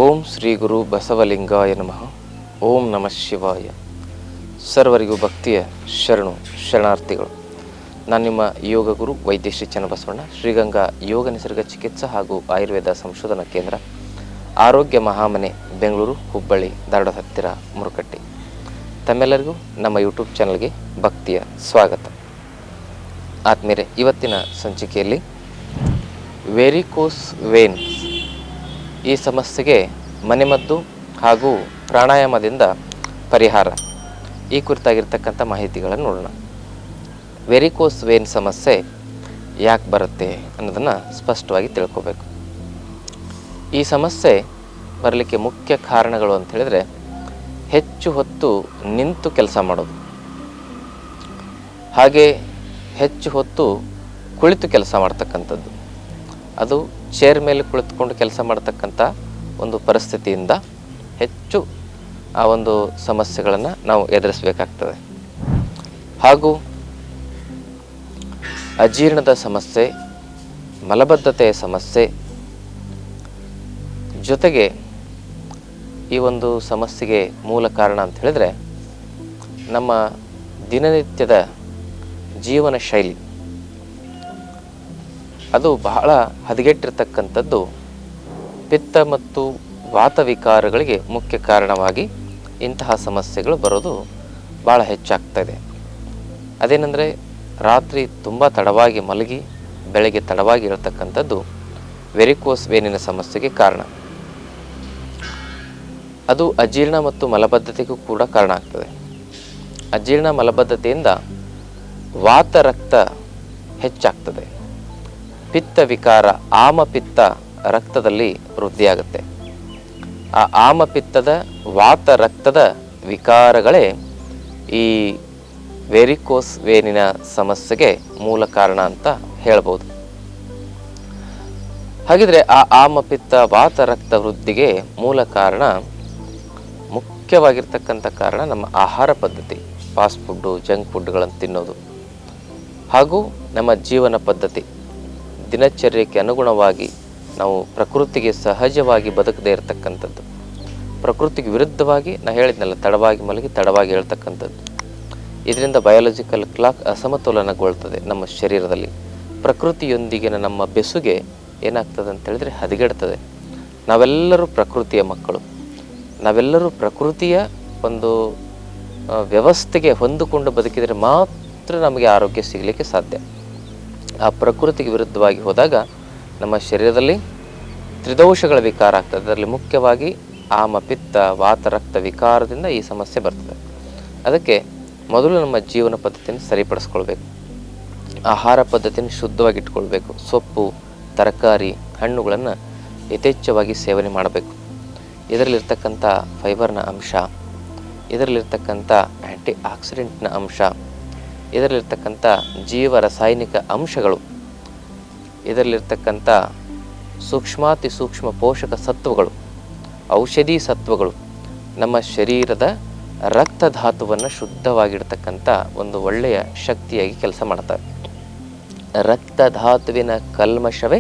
ಓಂ ಶ್ರೀ ಗುರು ಬಸವಲಿಂಗಾಯ ನಮಃ. ಓಂ ನಮಃ ಶಿವಾಯ. ಸರ್ವರಿಗೂ ಭಕ್ತಿಯ ಶರಣಾರ್ಥಿಗಳು. ನಾನು ನಿಮ್ಮ ಯೋಗ ಗುರು ವೈದ್ಯ ಶ್ರೀ ಚನ್ನಬಸವಣ್ಣ, ಶ್ರೀಗಂಗಾ ಯೋಗ ನಿಸರ್ಗ ಚಿಕಿತ್ಸಾ ಹಾಗೂ ಆಯುರ್ವೇದ ಸಂಶೋಧನಾ ಕೇಂದ್ರ, ಆರೋಗ್ಯ ಮಹಾಮನೆ, ಬೆಂಗಳೂರು, ಹುಬ್ಬಳ್ಳಿ, ಧಾರವಾಡ ಹತ್ತಿರ, ಮುರುಕಟ್ಟಿ. ತಮ್ಮೆಲ್ಲರಿಗೂ ನಮ್ಮ ಯೂಟ್ಯೂಬ್ ಚಾನಲ್ಗೆ ಭಕ್ತಿಯ ಸ್ವಾಗತ. ಆದ್ಮೇಲೆ ಇವತ್ತಿನ ಸಂಚಿಕೆಯಲ್ಲಿ ವೆರಿಕೋಸ್ ವೇನ್ಸ್ ಈ ಸಮಸ್ಯೆಗೆ ಮನೆಮದ್ದು ಹಾಗೂ ಪ್ರಾಣಾಯಾಮದಿಂದ ಪರಿಹಾರ, ಈ ಕುರಿತಾಗಿರ್ತಕ್ಕಂಥ ಮಾಹಿತಿಗಳನ್ನು ನೋಡೋಣ. ವೆರಿಕೋಸ್ ವೇನ್ ಸಮಸ್ಯೆ ಯಾಕೆ ಬರುತ್ತೆ ಅನ್ನೋದನ್ನು ಸ್ಪಷ್ಟವಾಗಿ ತಿಳ್ಕೋಬೇಕು. ಈ ಸಮಸ್ಯೆ ಬರಲಿಕ್ಕೆ ಮುಖ್ಯ ಕಾರಣಗಳು ಅಂತ ಹೇಳಿದರೆ, ಹೆಚ್ಚು ಹೊತ್ತು ನಿಂತು ಕೆಲಸ ಮಾಡೋದು, ಹಾಗೆ ಹೆಚ್ಚು ಹೊತ್ತು ಕುಳಿತು ಕೆಲಸ ಮಾಡ್ತಕ್ಕಂಥದ್ದು. ಅದು ಚೇರ್ ಮೇಲೆ ಕುಳಿತುಕೊಂಡು ಕೆಲಸ ಮಾಡ್ತಕ್ಕಂಥ ಒಂದು ಪರಿಸ್ಥಿತಿಯಿಂದ ಹೆಚ್ಚು ಆ ಒಂದು ಸಮಸ್ಯೆಗಳನ್ನು ನಾವು ಎದುರಿಸಬೇಕಾಗ್ತದೆ. ಹಾಗೂ ಅಜೀರ್ಣದ ಸಮಸ್ಯೆ, ಮಲಬದ್ಧತೆಯ ಸಮಸ್ಯೆ, ಜೊತೆಗೆ ಈ ಒಂದು ಸಮಸ್ಯೆಗೆ ಮೂಲ ಕಾರಣ ಅಂತ ಹೇಳಿದರೆ ನಮ್ಮ ದಿನನಿತ್ಯದ ಜೀವನ ಶೈಲಿ, ಅದು ಬಹಳ ಹದಗೆಟ್ಟಿರ್ತಕ್ಕಂಥದ್ದು ಪಿತ್ತ ಮತ್ತು ವಾತ ವಿಕಾರಗಳಿಗೆ ಮುಖ್ಯ ಕಾರಣವಾಗಿ ಇಂತಹ ಸಮಸ್ಯೆಗಳು ಬರೋದು ಭಾಳ ಹೆಚ್ಚಾಗ್ತಾಯಿದೆ. ಅದೇನೆಂದರೆ, ರಾತ್ರಿ ತುಂಬ ತಡವಾಗಿ ಮಲಗಿ ಬೆಳಗ್ಗೆ ತಡವಾಗಿ ಇರತಕ್ಕಂಥದ್ದು ವೆರಿಕೋಸ್ ವೇನಿನ ಸಮಸ್ಯೆಗೆ ಕಾರಣ. ಅದು ಅಜೀರ್ಣ ಮತ್ತು ಮಲಬದ್ಧತೆಗೂ ಕೂಡ ಕಾರಣ ಆಗ್ತದೆ. ಅಜೀರ್ಣ ಮಲಬದ್ಧತೆಯಿಂದ ವಾತ ರಕ್ತ ಹೆಚ್ಚಾಗ್ತದೆ. ಪಿತ್ತ ವಿಕಾರ, ಆಮಪಿತ್ತ ರಕ್ತದಲ್ಲಿ ವೃದ್ಧಿಯಾಗುತ್ತೆ. ಆ ಆಮಪಿತ್ತದ ವಾತ ರಕ್ತದ ವಿಕಾರಗಳೇ ಈ ವೆರಿಕೋಸ್ ವೇನಿನ ಸಮಸ್ಯೆಗೆ ಮೂಲ ಕಾರಣ ಅಂತ ಹೇಳ್ಬೋದು. ಹಾಗಿದ್ರೆ ಆ ಆಮಪಿತ್ತ ವಾತ ರಕ್ತ ವೃದ್ಧಿಗೆ ಮೂಲ ಕಾರಣ, ಮುಖ್ಯವಾಗಿರ್ತಕ್ಕಂಥ ಕಾರಣ ನಮ್ಮ ಆಹಾರ ಪದ್ಧತಿ, ಫಾಸ್ಟ್ ಫುಡ್ಡು, ಜಂಕ್ ಫುಡ್ಗಳನ್ನು ತಿನ್ನೋದು, ಹಾಗೂ ನಮ್ಮ ಜೀವನ ಪದ್ಧತಿ, ದಿನಚರ್ಯಕ್ಕೆ ಅನುಗುಣವಾಗಿ ನಾವು ಪ್ರಕೃತಿಗೆ ಸಹಜವಾಗಿ ಬದುಕದೇ ಇರತಕ್ಕಂಥದ್ದು, ಪ್ರಕೃತಿಗೆ ವಿರುದ್ಧವಾಗಿ ನಾನು ಹೇಳಿದ್ನಲ್ಲ, ತಡವಾಗಿ ಮಲಗಿ ತಡವಾಗಿ ಹೇಳ್ತಕ್ಕಂಥದ್ದು. ಇದರಿಂದ ಬಯಾಲಜಿಕಲ್ ಕ್ಲಾಕ್ ಅಸಮತೋಲನಗೊಳ್ತದೆ ನಮ್ಮ ಶರೀರದಲ್ಲಿ. ಪ್ರಕೃತಿಯೊಂದಿಗಿನ ನಮ್ಮ ಬೆಸುಗೆ ಏನಾಗ್ತದೆ ಅಂತ ಹೇಳಿದ್ರೆ ಹದಗೆಡ್ತದೆ. ನಾವೆಲ್ಲರೂ ಪ್ರಕೃತಿಯ ಮಕ್ಕಳು, ನಾವೆಲ್ಲರೂ ಪ್ರಕೃತಿಯ ಒಂದು ವ್ಯವಸ್ಥೆಗೆ ಹೊಂದಿಕೊಂಡು ಬದುಕಿದರೆ ಮಾತ್ರ ನಮಗೆ ಆರೋಗ್ಯ ಸಿಗಲಿಕ್ಕೆ ಸಾಧ್ಯ. ಆ ಪ್ರಕೃತಿಗೆ ವಿರುದ್ಧವಾಗಿ ಹೋದಾಗ ನಮ್ಮ ಶರೀರದಲ್ಲಿ ತ್ರಿದೋಷಗಳ ವಿಕಾರ ಆಗ್ತದೆ. ಅದರಲ್ಲಿ ಮುಖ್ಯವಾಗಿ ಆಮ, ಪಿತ್ತ, ವಾತ ರಕ್ತ ವಿಕಾರದಿಂದ ಈ ಸಮಸ್ಯೆ ಬರ್ತದೆ. ಅದಕ್ಕೆ ಮೊದಲು ನಮ್ಮ ಜೀವನ ಪದ್ಧತಿಯನ್ನು ಸರಿಪಡಿಸ್ಕೊಳ್ಬೇಕು. ಆಹಾರ ಪದ್ಧತಿಯನ್ನು ಶುದ್ಧವಾಗಿ ಇಟ್ಕೊಳ್ಬೇಕು. ಸೊಪ್ಪು, ತರಕಾರಿ, ಹಣ್ಣುಗಳನ್ನು ಯಥೇಚ್ಛವಾಗಿ ಸೇವನೆ ಮಾಡಬೇಕು. ಇದರಲ್ಲಿರ್ತಕ್ಕಂಥ ಫೈಬರ್ನ ಅಂಶ, ಇದರಲ್ಲಿರ್ತಕ್ಕಂಥ ಆ್ಯಂಟಿ ಆಕ್ಸಿಡೆಂಟ್ನ ಅಂಶ, ಇದರಲ್ಲಿರ್ತಕ್ಕಂಥ ಜೀವ ರಾಸಾಯನಿಕ ಅಂಶಗಳು, ಇದರಲ್ಲಿರ್ತಕ್ಕಂಥ ಸೂಕ್ಷ್ಮಾತಿ ಸೂಕ್ಷ್ಮ ಪೋಷಕ ಸತ್ವಗಳು, ಔಷಧಿ ಸತ್ವಗಳು ನಮ್ಮ ಶರೀರದ ರಕ್ತಧಾತುವನ್ನು ಶುದ್ಧವಾಗಿಡ್ತಕ್ಕಂಥ ಒಂದು ಒಳ್ಳೆಯ ಶಕ್ತಿಯಾಗಿ ಕೆಲಸ ಮಾಡ್ತವೆ. ರಕ್ತಧಾತುವಿನ ಕಲ್ಮಶವೇ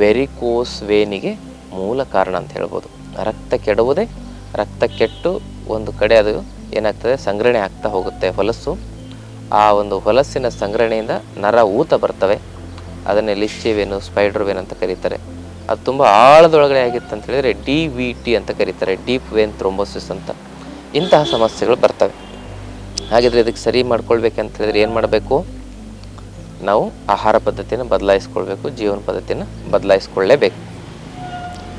ವೆರಿಕೋಸ್ ವೇನಿಗೆ ಮೂಲ ಕಾರಣ ಅಂತ ಹೇಳ್ಬೋದು. ರಕ್ತ ಕೆಡುವುದೇ, ರಕ್ತ ಕೆಟ್ಟು ಒಂದು ಕಡೆ ಅದು ಏನಾಗ್ತದೆ, ಸಂಗ್ರಹಣೆ ಆಗ್ತಾ ಹೋಗುತ್ತೆ ಹೊಲಸು. ಆ ಒಂದು ಹೊಲಸಿನ ಸಂಗ್ರಹಣೆಯಿಂದ ನರ ಊತ ಬರ್ತವೆ. ಅದನ್ನೇ ಲಿಚ್ಚಿ ವೇನು, ಸ್ಪೈಡರ್ ವೇನ್ ಅಂತ ಕರೀತಾರೆ. ಅದು ತುಂಬ ಆಳದೊಳಗಡೆ ಆಗಿತ್ತು ಅಂತ ಹೇಳಿದರೆ DVT ಅಂತ ಕರೀತಾರೆ, ಡೀಪ್ ವೇನ್ ಥ್ರೋಂಬೋಸಿಸ್ ಅಂತ. ಇಂತಹ ಸಮಸ್ಯೆಗಳು ಬರ್ತವೆ. ಹಾಗಿದ್ರೆ ಇದಕ್ಕೆ ಸರಿ ಮಾಡ್ಕೊಳ್ಬೇಕಂತ ಹೇಳಿದ್ರೆ ಏನು ಮಾಡಬೇಕು? ನಾವು ಆಹಾರ ಪದ್ಧತಿಯನ್ನು ಬದಲಾಯಿಸ್ಕೊಳ್ಬೇಕು, ಜೀವನ ಪದ್ಧತಿಯನ್ನು ಬದಲಾಯಿಸ್ಕೊಳ್ಳೇಬೇಕು.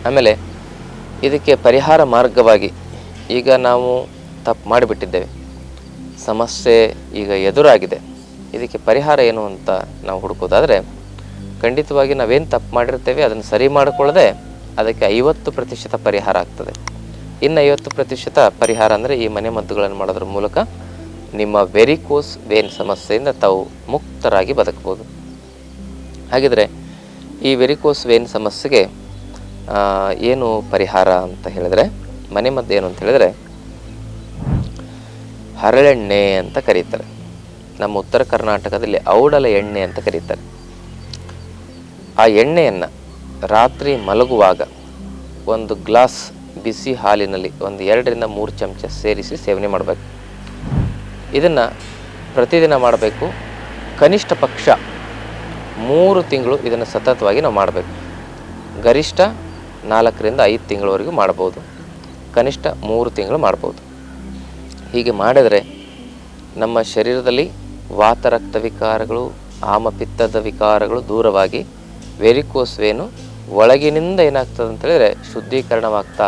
ಆಮೇಲೆ ಇದಕ್ಕೆ ಪರಿಹಾರ ಮಾರ್ಗವಾಗಿ, ಈಗ ನಾವು ತಪ್ಪು ಮಾಡಿಬಿಟ್ಟಿದ್ದೇವೆ, ಸಮಸ್ಯೆ ಈಗ ಎದುರಾಗಿದೆ, ಇದಕ್ಕೆ ಪರಿಹಾರ ಏನು ಅಂತ ನಾವು ಹುಡುಕೋದಾದರೆ, ಖಂಡಿತವಾಗಿ ನಾವೇನು ತಪ್ಪು ಮಾಡಿರ್ತೇವೆ ಅದನ್ನು ಸರಿ ಮಾಡಿಕೊಳ್ಳದೆ ಅದಕ್ಕೆ 50% ಪರಿಹಾರ ಆಗ್ತದೆ. ಇನ್ನು 50% ಪರಿಹಾರ ಅಂದರೆ ಈ ಮನೆ ಮದ್ದುಗಳನ್ನು ಮಾಡೋದ್ರ ಮೂಲಕ ನಿಮ್ಮ ವೆರಿಕೋಸ್ ವೇನ್ ಸಮಸ್ಯೆಯಿಂದ ತಾವು ಮುಕ್ತರಾಗಿ ಬದುಕ್ಬೋದು. ಹಾಗಿದ್ರೆ ಈ ವೆರಿಕೋಸ್ ವೇನ್ ಸಮಸ್ಯೆಗೆ ಏನು ಪರಿಹಾರ ಅಂತ ಹೇಳಿದ್ರೆ, ಮನೆ ಮದ್ದು ಏನು ಅಂತ ಹೇಳಿದ್ರೆ ಹರಳೆಣ್ಣೆ ಅಂತ ಕರೀತಾರೆ. ನಮ್ಮ ಉತ್ತರ ಕರ್ನಾಟಕದಲ್ಲಿ ಔಡಲ ಎಣ್ಣೆ ಅಂತ ಕರೀತಾರೆ. ಆ ಎಣ್ಣೆಯನ್ನು ರಾತ್ರಿ ಮಲಗುವಾಗ ಒಂದು ಗ್ಲಾಸ್ ಬಿಸಿ ಹಾಲಿನಲ್ಲಿ ಒಂದು 2-3 ಚಮಚ ಸೇರಿಸಿ ಸೇವನೆ ಮಾಡಬೇಕು. ಇದನ್ನು ಪ್ರತಿದಿನ ಮಾಡಬೇಕು. ಕನಿಷ್ಠ ಪಕ್ಷ 3 ತಿಂಗಳು ಇದನ್ನು ಸತತವಾಗಿ ನಾವು ಮಾಡಬೇಕು. ಗರಿಷ್ಠ 4-5 ತಿಂಗಳವರೆಗೂ ಮಾಡ್ಬೋದು. ಕನಿಷ್ಠ 3 ತಿಂಗಳು ಮಾಡ್ಬೋದು. ಹೀಗೆ ಮಾಡಿದರೆ ನಮ್ಮ ಶರೀರದಲ್ಲಿ ವಾತ ರಕ್ತ ವಿಕಾರಗಳು, ಆಮಪಿತ್ತದ ವಿಕಾರಗಳು ದೂರವಾಗಿ ವೆರಿಕೋಸ್ ವೇನು ಒಳಗಿನಿಂದ ಏನಾಗ್ತದೆ ಅಂತೇಳಿದರೆ ಶುದ್ಧೀಕರಣವಾಗ್ತಾ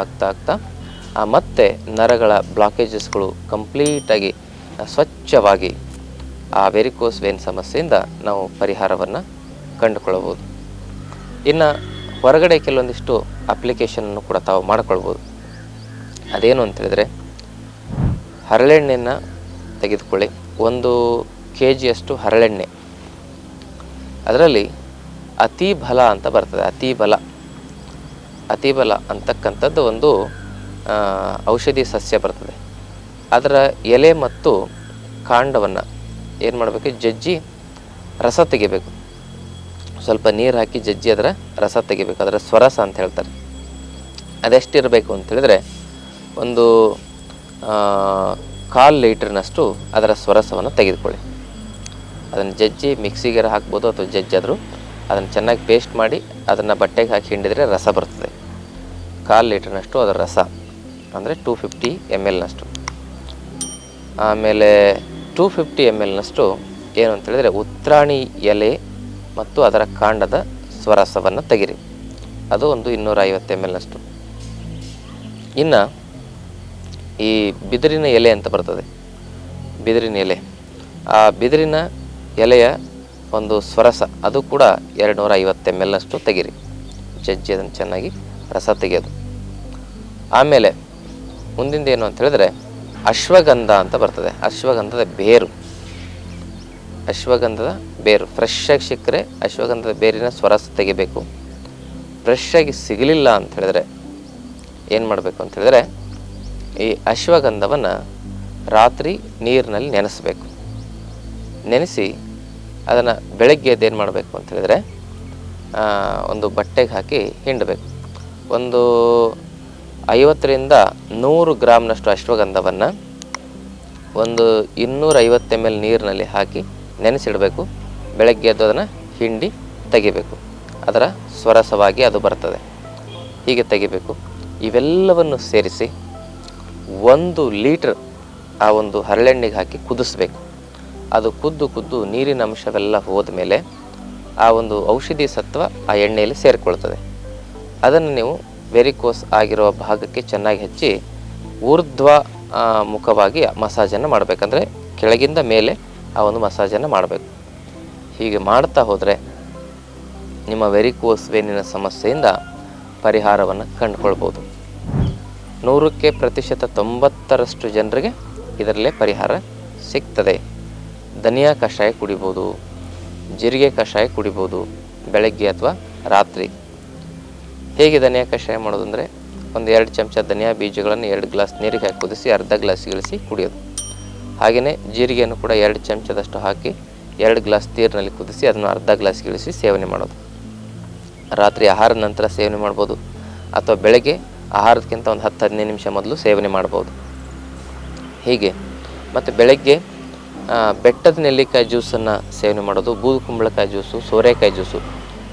ಮತ್ತು ನರಗಳ ಬ್ಲಾಕೇಜಸ್ಗಳು ಕಂಪ್ಲೀಟಾಗಿ ಸ್ವಚ್ಛವಾಗಿ ಆ ವೆರಿಕೋಸ್ ವೇನ್ ಸಮಸ್ಯೆಯಿಂದ ನಾವು ಪರಿಹಾರವನ್ನು ಕಂಡುಕೊಳ್ಳಬಹುದು. ಇನ್ನು ಹೊರಗಡೆ ಕೆಲವೊಂದಿಷ್ಟು ಅಪ್ಲಿಕೇಶನನ್ನು ಕೂಡ ತಾವು ಮಾಡಿಕೊಳ್ಬೋದು. ಅದೇನು ಅಂತೇಳಿದರೆ, ಹರಳೆಣ್ಣೆಯನ್ನು ತೆಗೆದುಕೊಳ್ಳಿ. 1 kg ಹರಳೆಣ್ಣೆ, ಅದರಲ್ಲಿ ಅತಿ ಬಲ ಅಂತ ಬರ್ತದೆ. ಅತಿ ಬಲ ಅಂತಕ್ಕಂಥದ್ದು ಒಂದು ಔಷಧಿ ಸಸ್ಯ ಬರ್ತದೆ. ಅದರ ಎಲೆ ಮತ್ತು ಕಾಂಡವನ್ನು ಏನು ಮಾಡಬೇಕು, ಜಜ್ಜಿ ರಸ ತೆಗಿಬೇಕು. ಸ್ವಲ್ಪ ನೀರು ಹಾಕಿ ಜಜ್ಜಿ ಅದರ ರಸ ತೆಗಿಬೇಕು. ಅದರ ಸ್ವರಸ ಅಂತ ಹೇಳ್ತಾರೆ. ಅದೆಷ್ಟಿರಬೇಕು ಅಂತೇಳಿದರೆ, ಒಂದು 1/4 ಲೀಟ್ರ್ನಷ್ಟು ಅದರ ಸ್ವರಸವನ್ನು ತೆಗೆದುಕೊಳ್ಳಿ. ಅದನ್ನು ಜಜ್ಜಿ ಮಿಕ್ಸಿಗೆ ಹಾಕ್ಬೋದು ಅಥವಾ ಜಜ್ಜಾದರೂ ಅದನ್ನು ಚೆನ್ನಾಗಿ ಪೇಸ್ಟ್ ಮಾಡಿ ಅದನ್ನು ಬಟ್ಟೆಗೆ ಹಾಕಿ ಹಿಂಡಿದರೆ ರಸ ಬರ್ತದೆ. 1/4 ಲೀಟ್ರ್ನಷ್ಟು ಅದರ ರಸ ಅಂದರೆ 250 ml. ಆಮೇಲೆ 250 ml ಏನು ಅಂತೇಳಿದರೆ ಉತ್ರಾಣಿ ಎಲೆ ಮತ್ತು ಅದರ ಕಾಂಡದ ಸ್ವರಸವನ್ನು ತೆಗಿರಿ. ಅದು ಒಂದು 250 ml. ಇನ್ನು ಈ ಬಿದಿರಿನ ಎಲೆ ಅಂತ ಬರ್ತದೆ, ಬಿದಿರಿನ ಎಲೆ, ಆ ಬಿದಿರಿನ ಎಲೆಯ ಒಂದು ಸ್ವರಸ ಅದು ಕೂಡ 250 ml ತೆಗಿರಿ. ಜಜ್ಜಿ ಅದನ್ನು ಚೆನ್ನಾಗಿ ರಸ ತೆಗೆಯೋದು. ಆಮೇಲೆ ಮುಂದಿಂದ ಏನು ಅಂತ ಹೇಳಿದ್ರೆ, ಅಶ್ವಗಂಧ ಅಂತ ಬರ್ತದೆ. ಅಶ್ವಗಂಧದ ಬೇರು ಫ್ರೆಶ್ ಆಗಿ ಸಿಕ್ಕರೆ ಅಶ್ವಗಂಧದ ಬೇರಿನ ಸ್ವರಸ ತೆಗಿಬೇಕು. ಫ್ರೆಶ್ ಆಗಿ ಸಿಗಲಿಲ್ಲ ಅಂತ ಹೇಳಿದ್ರೆ ಏನು ಮಾಡಬೇಕು ಅಂತ ಹೇಳಿದ್ರೆ, ಈ ಅಶ್ವಗಂಧವನ್ನು ರಾತ್ರಿ ನೀರಿನಲ್ಲಿ ನೆನೆಸಬೇಕು. ನೆನೆಸಿ ಅದನ್ನು ಬೆಳಗ್ಗೆ ಏನು ಮಾಡಬೇಕು ಅಂತ ಹೇಳಿದ್ರೆ, ಒಂದು ಬಟ್ಟೆಗೆ ಹಾಕಿ ಹಿಂಡಬೇಕು. ಒಂದು 50-100 ಗ್ರಾಮ್ನಷ್ಟು ಅಶ್ವಗಂಧವನ್ನು ಒಂದು 250 ml ನೀರಿನಲ್ಲಿ ಹಾಕಿ ನೆನೆಸಿಡಬೇಕು. ಬೆಳಗ್ಗೆ ಎದ್ದು ಅದನ್ನು ಹಿಂಡಿ ತೆಗಿಬೇಕು. ಅದರ ಸ್ವರಸವಾಗಿ ಅದು ಬರ್ತದೆ. ಹೀಗೆ ತೆಗಿಬೇಕು. ಇವೆಲ್ಲವನ್ನು ಸೇರಿಸಿ 1 ಲೀಟ್ರ್ ಆ ಒಂದು ಹರಳೆಣ್ಣೆಗೆ ಹಾಕಿ ಕುದಿಸ್ಬೇಕು. ಅದು ಕುದ್ದು ನೀರಿನ ಅಂಶವೆಲ್ಲ ಹೋದ ಮೇಲೆ ಆ ಒಂದು ಔಷಧಿ ಸತ್ವ ಆ ಎಣ್ಣೆಯಲ್ಲಿ ಸೇರಿಕೊಳ್ತದೆ. ಅದನ್ನು ನೀವು ವೆರಿಕೋಸ್ ಆಗಿರುವ ಭಾಗಕ್ಕೆ ಚೆನ್ನಾಗಿ ಹಚ್ಚಿ ಊರ್ಧ್ವ ಮುಖವಾಗಿ ಮಸಾಜನ್ನು ಮಾಡಬೇಕಂದ್ರೆ ಕೆಳಗಿಂದ ಮೇಲೆ ಆ ಒಂದು ಮಸಾಜನ್ನು ಮಾಡಬೇಕು. ಹೀಗೆ ಮಾಡ್ತಾ ಹೋದರೆ ನಿಮ್ಮ ವೆರಿಕೋಸ್ ವೇನಿನ ಸಮಸ್ಯೆಯಿಂದ ಪರಿಹಾರವನ್ನು ಕಂಡುಕೊಳ್ಬೋದು. 100% ಜನರಿಗೆ ಇದರಲ್ಲೇ ಪರಿಹಾರ ಸಿಗ್ತದೆ. ಧನಿಯಾ ಕಷಾಯ ಕುಡಿಬೋದು, ಜೀರಿಗೆ ಕಷಾಯ ಕುಡಿಬೋದು ಬೆಳಗ್ಗೆ ಅಥವಾ ರಾತ್ರಿ. ಹೇಗೆ ಧನಿಯಾ ಕಷಾಯ ಮಾಡೋದು ಅಂದರೆ, ಒಂದು 2 ಚಮಚ ಧನಿಯಾ ಬೀಜಗಳನ್ನು 2 ಗ್ಲಾಸ್ ನೀರಿಗೆ ಹಾಕಿ ಕುದಿಸಿ ಅರ್ಧ ಗ್ಲಾಸ್ ಇಳಿಸಿ ಕುಡಿಯೋದು. ಹಾಗೆಯೇ ಜೀರಿಗೆಯನ್ನು ಕೂಡ 2 ಚಮಚದಷ್ಟು ಹಾಕಿ 2 ಗ್ಲಾಸ್ ನೀರಿನಲ್ಲಿ ಕುದಿಸಿ ಅದನ್ನು ಅರ್ಧ ಗ್ಲಾಸ್ ಇಳಿಸಿ ಸೇವನೆ ಮಾಡೋದು. ರಾತ್ರಿ ಆಹಾರದ ನಂತರ ಸೇವನೆ ಮಾಡ್ಬೋದು, ಅಥವಾ ಬೆಳಗ್ಗೆ ಆಹಾರಕ್ಕಿಂತ ಒಂದು 10-15 ನಿಮಿಷ ಮೊದಲು ಸೇವನೆ ಮಾಡ್ಬೋದು. ಹೀಗೆ ಮತ್ತು ಬೆಳಗ್ಗೆ ಬೆಟ್ಟದ ನೆಲ್ಲಿಕಾಯಿ ಜ್ಯೂಸನ್ನು ಸೇವನೆ ಮಾಡೋದು, ಬೂದು ಕುಂಬಳಕಾಯಿ ಜ್ಯೂಸು, ಸೋರೆಕಾಯಿ ಜ್ಯೂಸು,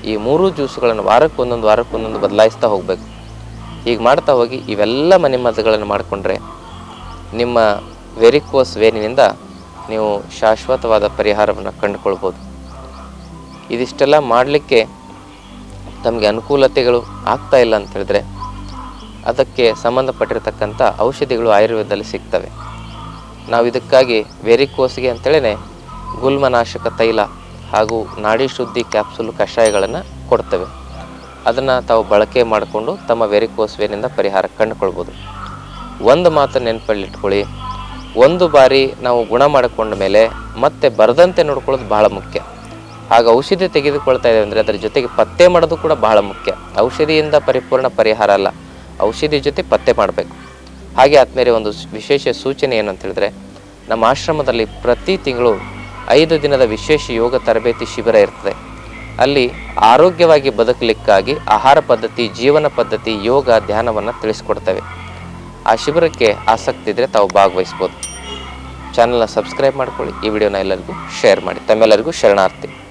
ಈ 3 ಜ್ಯೂಸುಗಳನ್ನು ವಾರಕ್ಕೊಂದೊಂದು ಬದಲಾಯಿಸ್ತಾ ಹೋಗಬೇಕು. ಹೀಗೆ ಮಾಡ್ತಾ ಹೋಗಿ ಇವೆಲ್ಲ ಮನೆಮದ್ದುಗಳನ್ನು ಮಾಡಿಕೊಂಡ್ರೆ ನಿಮ್ಮ ವೆರಿಕೋಸ್ ವೇನಿನಿಂದ ನೀವು ಶಾಶ್ವತವಾದ ಪರಿಹಾರವನ್ನು ಕಂಡುಕೊಳ್ಬೋದು. ಇದಿಷ್ಟೆಲ್ಲ ಮಾಡಲಿಕ್ಕೆ ತಮಗೆ ಅನುಕೂಲತೆಗಳು ಆಗ್ತಾ ಇಲ್ಲ ಅಂತ ಹೇಳಿದ್ರೆ ಅದಕ್ಕೆ ಸಂಬಂಧಪಟ್ಟಿರತಕ್ಕಂಥ ಔಷಧಿಗಳು ಆಯುರ್ವೇದದಲ್ಲಿ ಸಿಗ್ತವೆ. ನಾವು ಇದಕ್ಕಾಗಿ ವೆರಿಕೋಸ್ಗೆ ಅಂತೇಳಿ ಗುಲ್ಮನಾಶಕ ತೈಲ ಹಾಗೂ ನಾಡಿ ಶುದ್ಧಿ ಕ್ಯಾಪ್ಸುಲ್ ಕಷಾಯಗಳನ್ನು ಕೊಡ್ತೇವೆ. ಅದನ್ನು ತಾವು ಬಳಕೆ ಮಾಡಿಕೊಂಡು ತಮ್ಮ ವೆರಿಕೋಸ್ ವೇನಿಂದ ಪರಿಹಾರ ಕಂಡುಕೊಳ್ಬೋದು. ಒಂದು ಮಾತು ನೆನಪಲ್ಲಿಟ್ಕೊಳ್ಳಿ, ಒಂದು ಬಾರಿ ನಾವು ಗುಣ ಮಾಡಿಕೊಂಡ ಮೇಲೆ ಮತ್ತೆ ಬರದಂತೆ ನೋಡ್ಕೊಳ್ಳೋದು ಬಹಳ ಮುಖ್ಯ. ಆಗ ಔಷಧಿ ತೆಗೆದುಕೊಳ್ತಾ ಇದ್ದೇವೆ ಅಂದರೆ ಅದರ ಜೊತೆಗೆ ಪತ್ತೆ ಮಾಡೋದು ಕೂಡ ಬಹಳ ಮುಖ್ಯ. ಔಷಧಿಯಿಂದ ಪರಿಪೂರ್ಣ ಪರಿಹಾರ ಅಲ್ಲ, ಔಷಧಿ ಜೊತೆ ಪತ್ತೆ ಮಾಡಬೇಕು. ಹಾಗೆ ಆದಮೇಲೆ ಒಂದು ವಿಶೇಷ ಸೂಚನೆ ಏನು ಅಂತ ಹೇಳಿದ್ರೆ, ನಮ್ಮ ಆಶ್ರಮದಲ್ಲಿ ಪ್ರತಿ ತಿಂಗಳು 5 ದಿನದ ವಿಶೇಷ ಯೋಗ ತರಬೇತಿ ಶಿಬಿರ ಇರ್ತದೆ. ಅಲ್ಲಿ ಆರೋಗ್ಯವಾಗಿ ಬದುಕಲಿಕ್ಕಾಗಿ ಆಹಾರ ಪದ್ಧತಿ, ಜೀವನ ಪದ್ಧತಿ, ಯೋಗ, ಧ್ಯಾನವನ್ನು ತಿಳಿಸ್ಕೊಡ್ತೇವೆ. ಆ ಶಿಬಿರಕ್ಕೆ ಆಸಕ್ತಿ ಇದ್ದರೆ ತಾವು ಭಾಗವಹಿಸ್ಬೋದು. ಚಾನಲ್ನ ಸಬ್ಸ್ಕ್ರೈಬ್ ಮಾಡ್ಕೊಳ್ಳಿ. ಈ ವಿಡಿಯೋನ ಎಲ್ಲರಿಗೂ ಶೇರ್ ಮಾಡಿ. ತಮ್ಮೆಲ್ಲರಿಗೂ ಶರಣಾರ್ಥಿ.